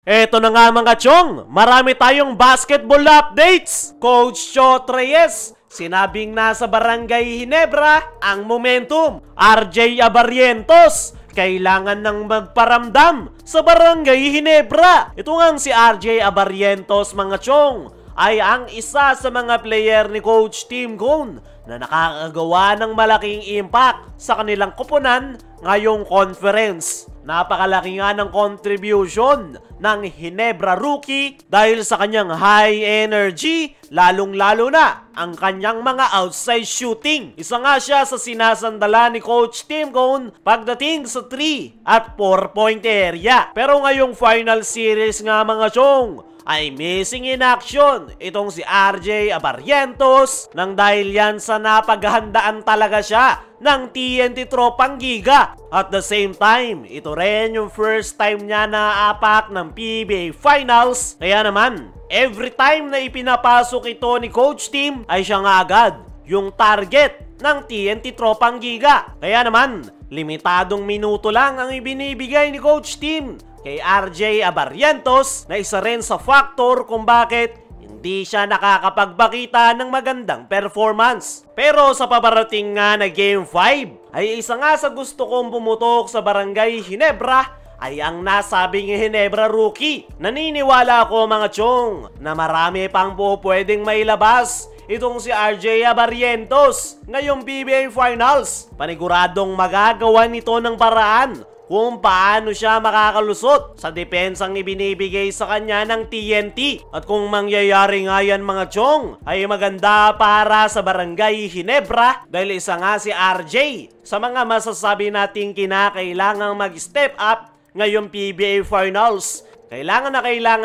Eto na nga mga chong, marami tayong basketball updates. Coach Chot Reyes, sinabing nasa Barangay Ginebra ang momentum. RJ Abarrientos, kailangan nang magparamdam sa Barangay Ginebra. Ito nga si RJ Abarrientos mga chong, ay ang isa sa mga player ni Coach Tim Cone na nakakagawa ng malaking impact sa kanilang koponan ngayong conference. Napakalaki nga ng contribution ng Ginebra rookie dahil sa kanyang high energy, lalong-lalo na ang kanyang mga outside shooting. Isa nga siya sa sinasandala ni Coach Tim Cone pagdating sa 3 at 4-point area. Pero ngayong final series nga mga chong, ay missing in action itong si RJ Abarrientos nang dahil yan sa napaghandaan talaga siya ng TNT Tropang Giga. At the same time, ito rin yung first time niya na aapak ng PBA Finals. Kaya naman, every time na ipinapasok ito ni Coach Tim ay siya nga agad yung target ng TNT Tropang Giga. Kaya naman, limitadong minuto lang ang ibinibigay ni Coach Tim kay RJ Abarrientos na isa rin sa factor kung bakit hindi siya nakakapagbakita ng magandang performance. Pero sa paparating nga na Game 5, ay isa nga sa gusto kong pumutok sa Barangay Ginebra ay ang nasabing Ginebra rookie. Naniniwala ako mga chong na marami pang pwedeng mailabas itong si RJ Abarrientos ngayong PBA Finals. Paniguradong magagawa nito ng paraan kung paano siya makakalusot sa depensang ibinibigay sa kanya ng TNT. At kung mangyayari nga yan mga chong, ay maganda para sa Barangay Ginebra dahil isa nga si RJ sa mga masasabi nating kinakailangang mag-step up ngayong PBA Finals. Kailangan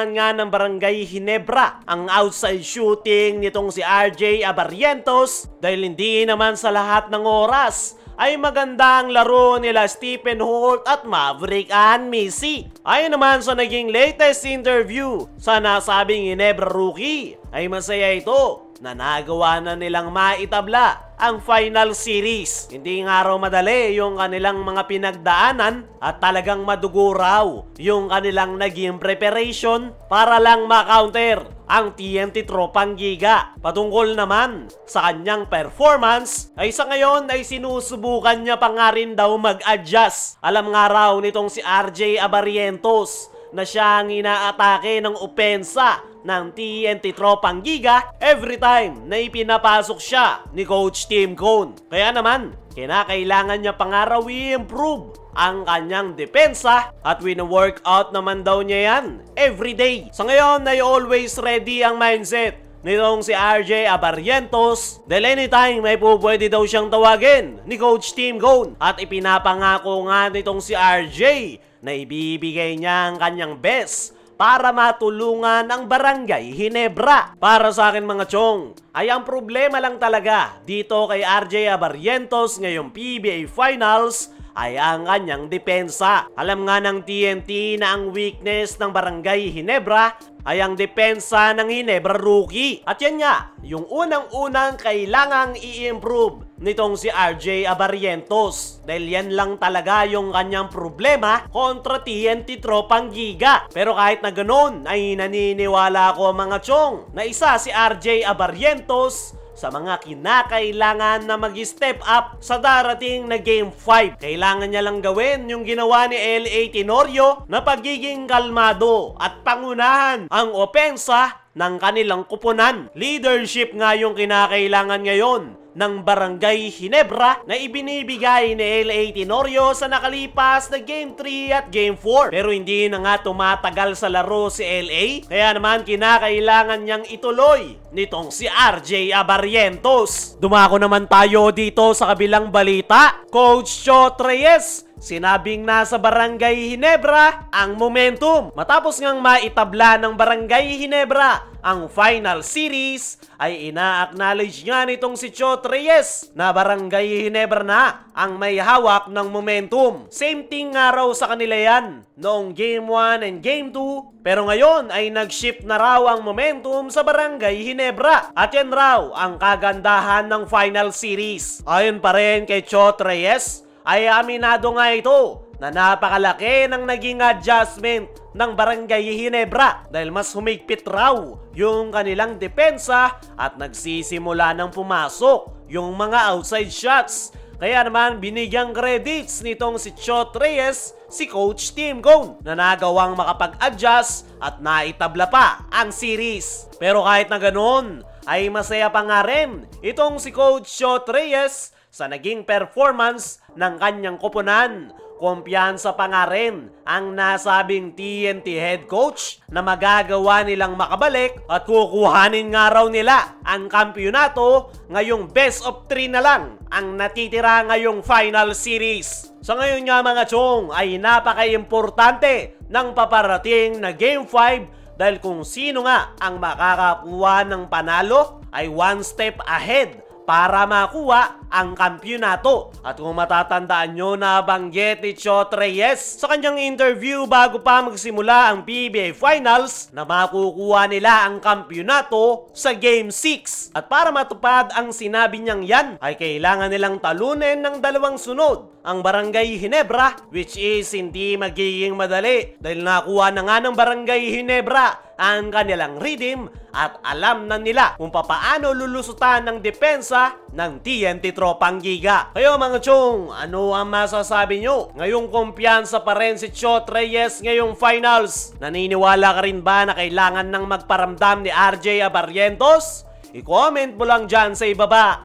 nga ng Barangay Ginebra ang outside shooting nitong si RJ Abarrientos dahil hindi naman sa lahat ng oras ay maganda ang laro nila Stephen Holt at Maverick Anmisi. Ayon naman sa naging latest interview sa nasabing Ginebra rookie, ay masaya ito na nagawa na nilang maitabla ang final series. Hindi nga raw madali yung kanilang mga pinagdaanan at talagang madugo raw yung kanilang naging preparation para lang ma-counter ang TNT Tropang Giga. Patungkol naman sa kanyang performance, ay sa ngayon ay sinusubukan niya pa nga rin daw mag-adjust. Alam nga raw nitong si RJ Abarrientos na siya ang inaatake ng opensa ng TNT Tropang Giga every time na ipinapasok siya ni Coach Tim Cone. Kaya naman, kinakailangan niya pa nga raw i-improve ang kanyang depensa at wino-workout naman daw niya yan everyday. Sa ngayon ay always ready ang mindset nitong si RJ Abarrientos dahil anytime may pwede daw siyang tawagin ni Coach Tim Cone. At ipinapangako nga nitong si RJ na ibibigay niya ang kanyang best para matulungan ang Barangay Ginebra. Para sa akin mga chong, ay ang problema lang talaga dito kay RJ Abarrientos ngayong PBA Finals ay ang kanyang depensa. Alam nga ng TNT na ang weakness ng Barangay Ginebra ay ang depensa ng Ginebra rookie. At yan nga, yung unang-unang kailangang i-improve nitong si RJ Abarrientos. Dahil yan lang talaga yung kanyang problema kontra TNT Tropang Giga. Pero kahit na ganun, ay naniniwala ako mga chong na isa si RJ Abarrientos sa mga kinakailangan na mag-step up sa darating na Game 5. Kailangan niya lang gawin yung ginawa ni LA Tenorio na pagiging kalmado at pangunahan ang opensa ng kanilang kupunan. Leadership nga yung kinakailangan ngayon ng Barangay Ginebra na ibinibigay ni LA Tenorio sa nakalipas na Game 3 at Game 4. Pero hindi na nga tumatagal sa laro si LA, kaya naman kinakailangan niyang ituloy nitong si RJ Abarrientos. Dumako naman tayo dito sa kabilang balita. Coach Chot Reyes, sinabing nasa Barangay Ginebra ang momentum. Matapos ngang maitabla ng Barangay Ginebra ang final series, ay ina-acknowledge nga nitong si Chot Reyes na Barangay Ginebra na ang may hawak ng momentum. Same thing nga raw sa kanila yan noong Game 1 and Game 2, pero ngayon ay nag-shift na raw ang momentum sa Barangay Ginebra. At yan raw ang kagandahan ng final series. Ayon pa rin kay Chot Reyes, ay aminado nga ito na napakalaki ng naging adjustment ng Barangay Ginebra dahil mas humigpit raw yung kanilang depensa at nagsisimula ng pumasok yung mga outside shots. Kaya naman binigyang credits nitong si Chot Reyes si Coach Tim Cone na nagawang makapag-adjust at naitabla pa ang series. Pero kahit na ganoon ay masaya pa nga rin itong si Coach Chot Reyes sa naging performance ng kanyang koponan. Kumpiyansa pa nga rin ang nasabing TNT head coach na magagawa nilang makabalik at kukuhanin nga raw nila ang kampyonato ngayong best of 3 na lang ang natitira ngayong final series. Sa ngayon nga mga chong ay napaka-importante ng paparating na Game 5 dahil kung sino nga ang makakakuha ng panalo ay one step ahead para makuha ang kampyonato. At kung matatandaan nyo, nabanggit ni Chot Reyes sa kanyang interview bago pa magsimula ang PBA Finals na makukuha nila ang kampyonato sa Game 6. At para matupad ang sinabi niyang yan, ay kailangan nilang talunin ng dalawang sunod ang Barangay Ginebra, which is hindi magiging madali dahil nakuha na nga ng Barangay Ginebra ang kanilang rhythm at alam na nila kung papaano lulusutan ng depensa ng TNT Tropang Giga. Kayo mga chong, ano ang masasabi nyo? Ngayong kumpiyansa pa rin si Chot Reyes ngayong finals. Naniniwala ka rin ba na kailangan ng magparamdam ni RJ Abarrientos? I-comment mo lang dyan sa ibaba.